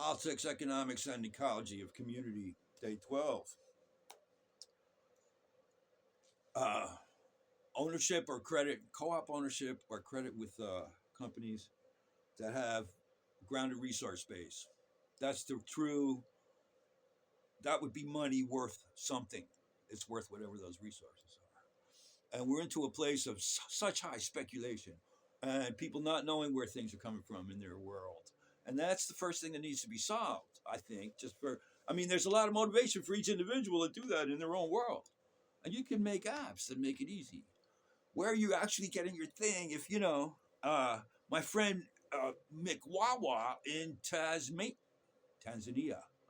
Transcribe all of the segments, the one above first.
Politics, Economics, and Ecology of Community, Day 12. Uh, Ownership or credit, co-op ownership or credit with companies that have grounded resource base. That's the true, that would be money worth something. It's worth whatever those resources are. And we're into a place of such high speculation and people not knowing where things are coming from in their world. And that's the first thing that needs to be solved, I think, just for, I mean, there's a lot of motivation for each individual to do that in their own world. And you can make apps that make it easy. Where are you actually getting your thing? If, my friend Mick Wawa in Tanzania,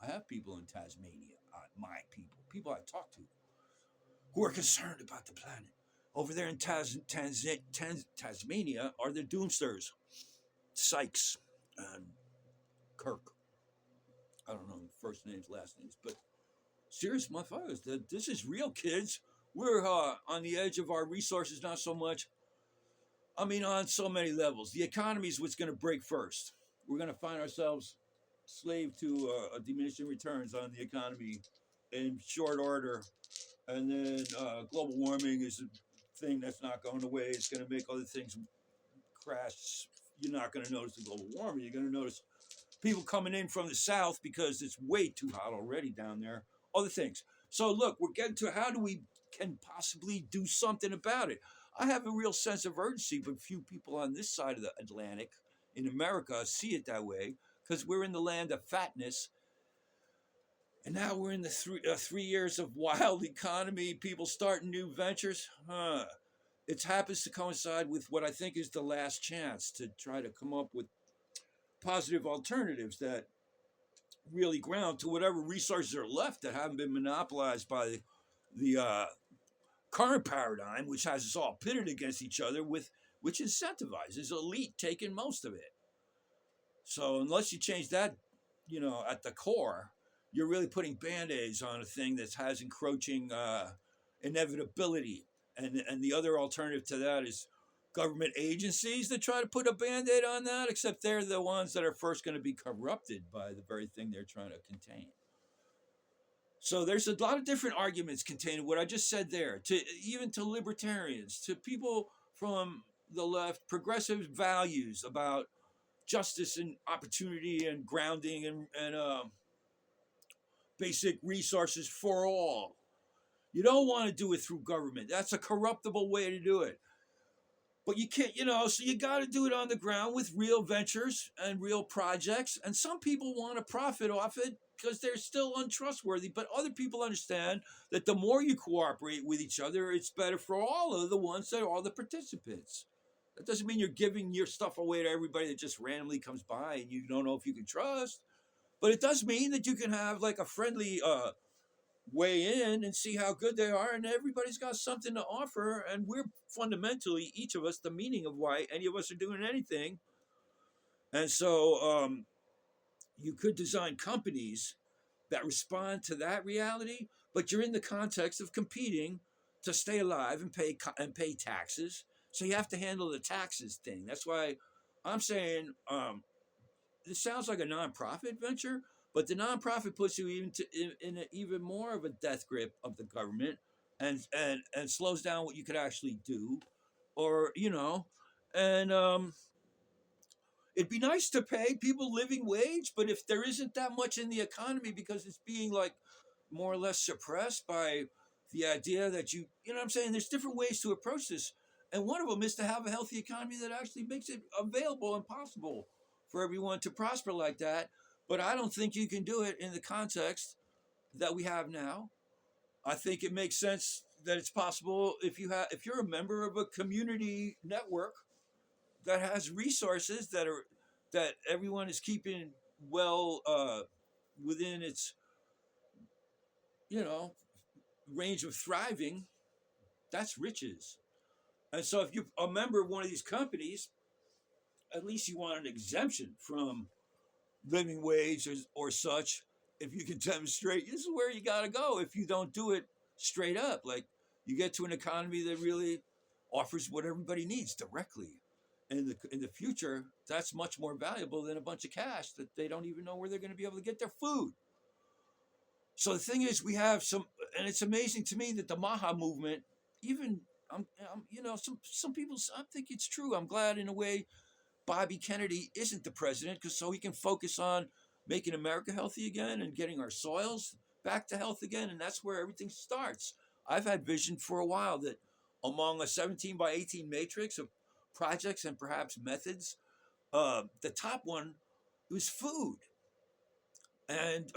I have people in Tasmania, my people I talk to, who are concerned about the planet. Over there in Tasmania are the doomsters, Sykes and Kirk. I don't know first names, last names, but serious motherfuckers. This is real, kids. We're on the edge of our resources, not so much. I mean, on so many levels. The economy is what's going to break first. We're going to find ourselves slave to diminishing returns on the economy in short order. And then global warming is a thing that's not going away. It's going to make other things crash. You're not going to notice the global warming. You're going to notice people coming in from the south because it's way too hot already down there. Other things. So look, we're getting to how do we can possibly do something about it. I have a real sense of urgency, but few people on this side of the Atlantic in America see it that way because we're in the land of fatness. And now we're in the 3 years of wild economy, people starting new ventures. It happens to coincide with what I think is the last chance to try to come up with positive alternatives that really ground to whatever resources are left that haven't been monopolized by the current paradigm, which has us all pitted against each other, which incentivizes elite taking most of it. So unless you change that, at the core, you're really putting band-aids on a thing that has encroaching inevitability. And the other alternative to that is government agencies that try to put a band-aid on that, except they're the ones that are first going to be corrupted by the very thing they're trying to contain. So there's a lot of different arguments contained in what I just said there, even to libertarians, to people from the left, progressive values about justice and opportunity and grounding and basic resources for all. You don't want to do it through government. That's a corruptible way to do it. But you can't, so you got to do it on the ground with real ventures and real projects. And some people want to profit off it because they're still untrustworthy. But other people understand that the more you cooperate with each other, it's better for all of the ones that are the participants. That doesn't mean you're giving your stuff away to everybody that just randomly comes by and you don't know if you can trust. But it does mean that you can have like a friendly weigh in and see how good they are, and everybody's got something to offer, and we're fundamentally, each of us, the meaning of why any of us are doing anything. And so you could design companies that respond to that reality, but you're in the context of competing to stay alive and pay taxes. So you have to handle the taxes thing. That's why I'm saying this sounds like a nonprofit venture, but the nonprofit puts you in even more of a death grip of the government and slows down what you could actually do, or and it'd be nice to pay people living wage, but if there isn't that much in the economy because it's being like more or less suppressed by the idea that you know what I'm saying, there's different ways to approach this, and one of them is to have a healthy economy that actually makes it available and possible for everyone to prosper like that. But I don't think you can do it in the context that we have now. I think it makes sense that it's possible if you're a member of a community network that has resources that everyone is keeping well within its range of thriving. That's riches. And so if you're a member of one of these companies, at least you want an exemption from living wage or such. If you can demonstrate, this is where you got to go. If you don't do it straight up, like you get to an economy that really offers what everybody needs directly, in the future, that's much more valuable than a bunch of cash that they don't even know where they're going to be able to get their food. So the thing is, we have some, and it's amazing to me that the Maha movement, even some people, I think it's true. I'm glad in a way Bobby Kennedy isn't the president, because so he can focus on making America healthy again and getting our soils back to health again, and that's where everything starts. I've had vision for a while that among a 17 by 18 matrix of projects and perhaps methods, the top one was food and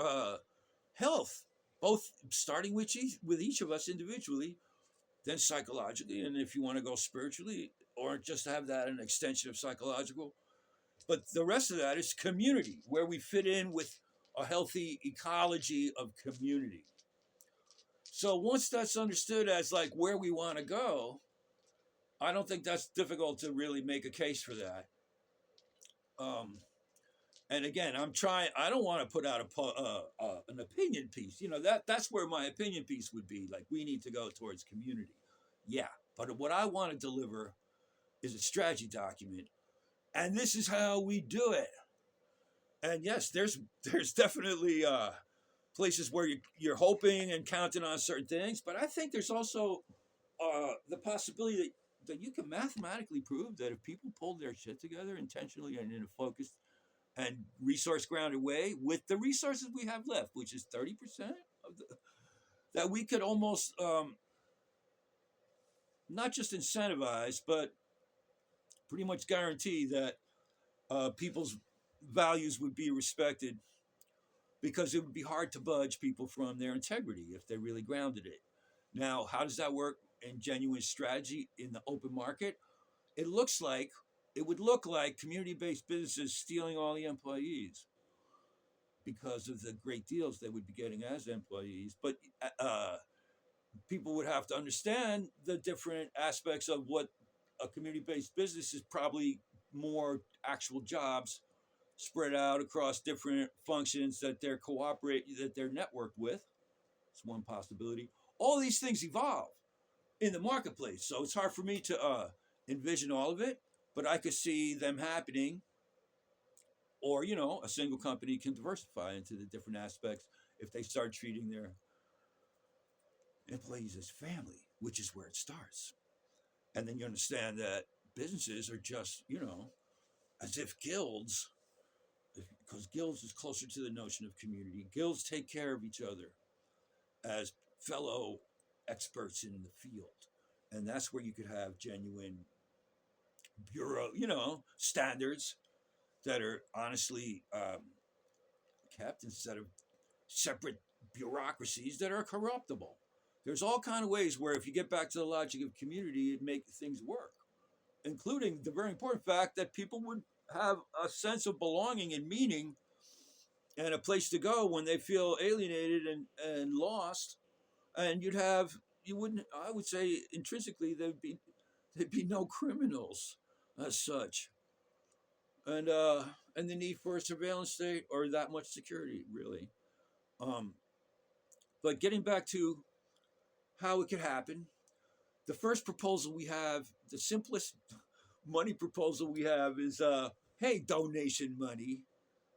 health, both starting with each of us individually, then psychologically, and if you want to go spiritually, or just have that an extension of psychological. But the rest of that is community, where we fit in with a healthy ecology of community. So once that's understood as like where we want to go, I don't think that's difficult to really make a case for that. Um, and again, I'm trying. I don't want to put out an opinion piece. That's where my opinion piece would be. Like, we need to go towards community. Yeah, but what I want to deliver is a strategy document, and this is how we do it. And yes, there's definitely places where you're hoping and counting on certain things, but I think there's also the possibility that you can mathematically prove that if people pull their shit together intentionally and in a focused and resource grounded way with the resources we have left, which is 30% of that we could almost not just incentivize, but pretty much guarantee that people's values would be respected, because it would be hard to budge people from their integrity if they really grounded it. Now, how does that work in genuine strategy in the open market? It would look like community-based businesses stealing all the employees because of the great deals they would be getting as employees. But people would have to understand the different aspects of what a community-based business is. Probably more actual jobs spread out across different functions that they're networked with. It's one possibility. All these things evolve in the marketplace, so it's hard for me to envision all of it, but I could see them happening. Or a single company can diversify into the different aspects if they start treating their employees as family, which is where it starts. And then you understand that businesses are just as if guilds, because guilds is closer to the notion of community. Guilds take care of each other as fellow experts in the field. And that's where you could have genuine bureau, standards that are honestly kept, instead of separate bureaucracies that are corruptible. There's all kind of ways where, if you get back to the logic of community, it make things work, including the very important fact that people would have a sense of belonging and meaning and a place to go when they feel alienated and lost. And you wouldn't, I would say intrinsically, there'd be no criminals as such. And the need for a surveillance state or that much security, really. But getting back to how it could happen, the first proposal we have, the simplest money proposal we have, is hey, donation money,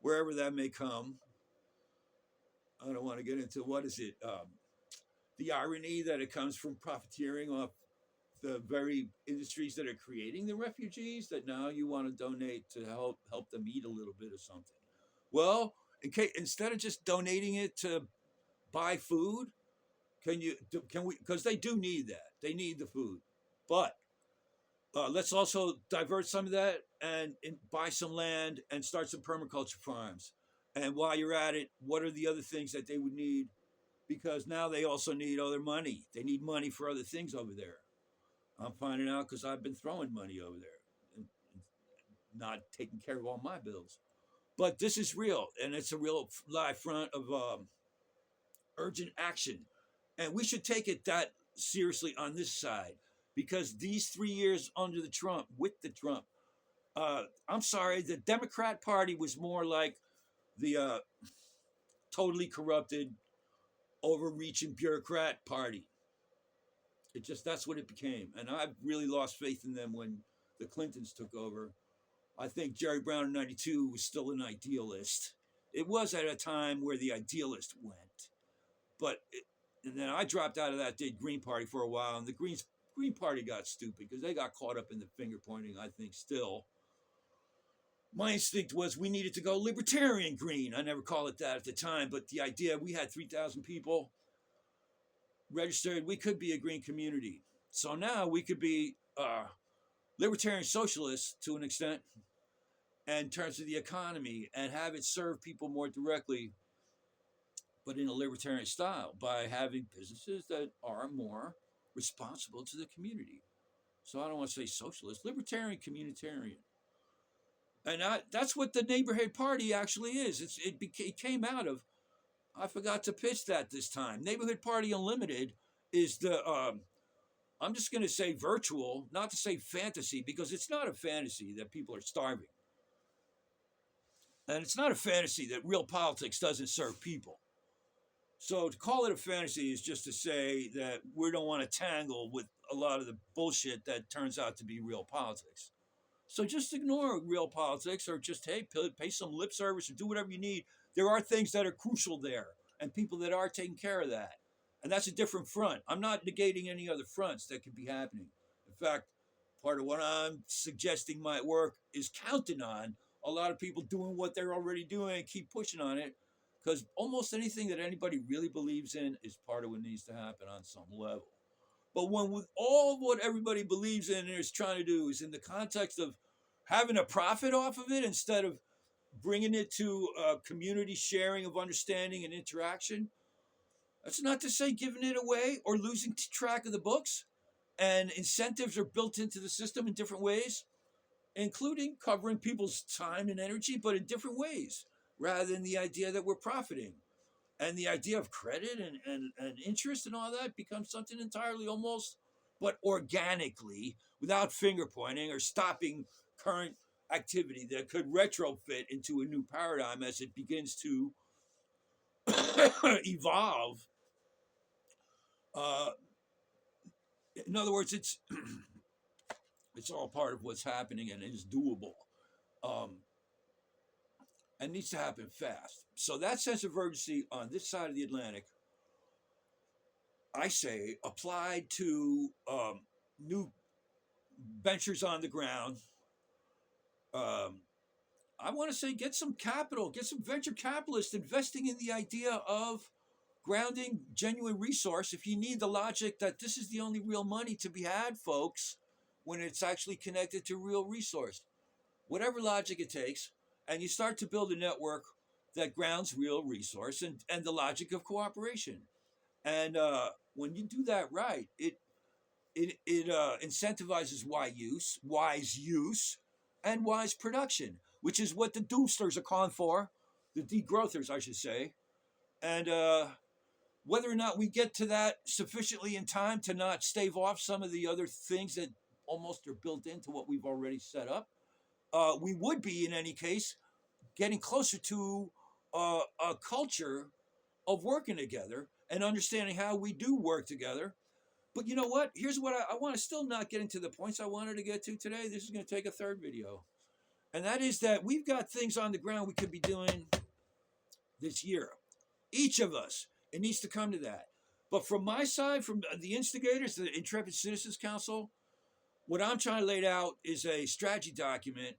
wherever that may come. I don't want to get into what is it, the irony that it comes from profiteering off the very industries that are creating the refugees, that now you want to donate to help them eat a little bit of something. Well, instead of just donating it to buy food, can we, because they do need that, they need the food, but let's also divert some of that and buy some land and start some permaculture farms. And while you're at it, what are the other things that they would need? Because now they also need other money. They need money for other things over there. I'm finding out because I've been throwing money over there and not taking care of all my bills. But this is real, and it's a real live front of urgent action. And we should take it that seriously on this side, because these 3 years with the Trump, I'm sorry, the Democrat Party was more like the totally corrupted, overreaching bureaucrat party. That's what it became. And I've really lost faith in them when the Clintons took over. I think Jerry Brown in '92 was still an idealist. It was at a time where the idealist went, but and then I dropped out of that, did Green Party for a while, and the Green Party got stupid because they got caught up in the finger pointing. I think still. My instinct was we needed to go libertarian green. I never called it that at the time, but the idea we had 3,000 people registered, we could be a green community. So now we could be libertarian socialists to an extent in terms of the economy and have it serve people more directly, but in a libertarian style by having businesses that are more responsible to the community. So I don't want to say socialist, libertarian, communitarian. And that's what the neighborhood party actually is. It came out of, I forgot to pitch that this time. Neighborhood Party Unlimited is the, I'm just going to say virtual, not to say fantasy, because it's not a fantasy that people are starving. And it's not a fantasy that real politics doesn't serve people. So to call it a fantasy is just to say that we don't want to tangle with a lot of the bullshit that turns out to be real politics. So just ignore real politics or just, hey, pay some lip service or do whatever you need. There are things that are crucial there and people that are taking care of that. And that's a different front. I'm not negating any other fronts that could be happening. In fact, part of what I'm suggesting might work is counting on a lot of people doing what they're already doing and keep pushing on it, because almost anything that anybody really believes in is part of what needs to happen on some level. But when with all of what everybody believes in and is trying to do is in the context of having a profit off of it instead of bringing it to community sharing of understanding and interaction, that's not to say giving it away or losing track of the books. And incentives are built into the system in different ways, including covering people's time and energy, but in different ways, rather than the idea that we're profiting. And the idea of credit and interest and all that becomes something entirely almost, but organically, without finger pointing or stopping current activity that could retrofit into a new paradigm as it begins to evolve. Uh, in other words, it's all part of what's happening and is doable. Um, and needs to happen fast. So that sense of urgency on this side of the Atlantic, I say, applied to new ventures on the ground. I want to say get some capital, get some venture capitalists investing in the idea of grounding genuine resource. If you need the logic that this is the only real money to be had, folks, when it's actually connected to real resource, whatever logic it takes, and you start to build a network that grounds real resource and the logic of cooperation. And when you do that right, it incentivizes wise use, and wise production, which is what the doomsters are calling for, the degrowthers, I should say. And whether or not we get to that sufficiently in time to not stave off some of the other things that almost are built into what we've already set up, we would be, in any case, getting closer to a culture of working together and understanding how we do work together. But you know what? Here's what I want to still not get into the points I wanted to get to today. This is going to take a third video. And that is that we've got things on the ground we could be doing this year. Each of us. It needs to come to that. But from my side, from the instigators, the Intrepid Citizens Council, what I'm trying to lay out is a strategy document,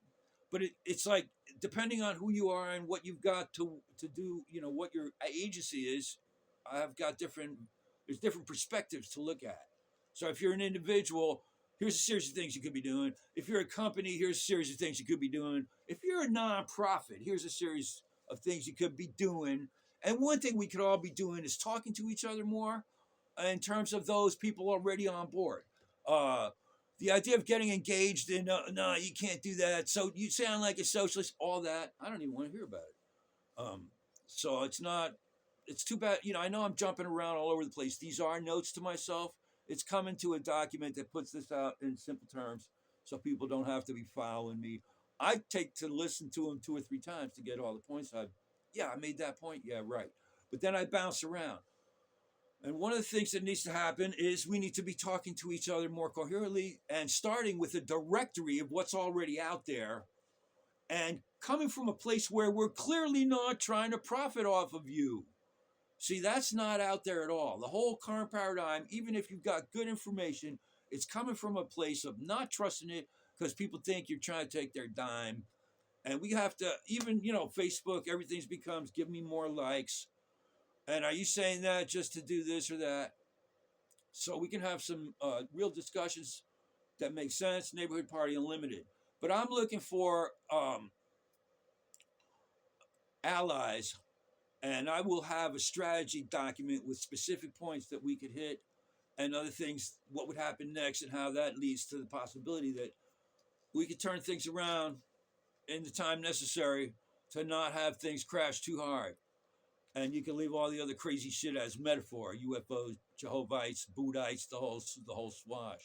but it's like, depending on who you are and what you've got to do, what your agency is, there's different perspectives to look at. So if you're an individual, here's a series of things you could be doing. If you're a company, here's a series of things you could be doing. If you're a nonprofit, here's a series of things you could be doing. And one thing we could all be doing is talking to each other more in terms of those people already on board. The idea of getting engaged in, no, you can't do that. So you sound like a socialist, all that. I don't even want to hear about it. So it's too bad. I know I'm jumping around all over the place. These are notes to myself. It's coming to a document that puts this out in simple terms so people don't have to be following me. I take to listen to them 2 or 3 times to get all the points. I made that point. Yeah, right. But then I bounce around. And one of the things that needs to happen is we need to be talking to each other more coherently and starting with a directory of what's already out there and coming from a place where we're clearly not trying to profit off of you. See, that's not out there at all. The whole current paradigm, even if you've got good information, it's coming from a place of not trusting it because people think you're trying to take their dime. And we have to, even, Facebook, everything's becomes give me more likes. And are you saying that just to do this or that? So we can have some real discussions that make sense, neighborhood party unlimited. But I'm looking for allies, and I will have a strategy document with specific points that we could hit and other things, what would happen next, and how that leads to the possibility that we could turn things around in the time necessary to not have things crash too hard. And you can leave all the other crazy shit as metaphor: UFOs, Jehovites, Buddhites, the whole swash.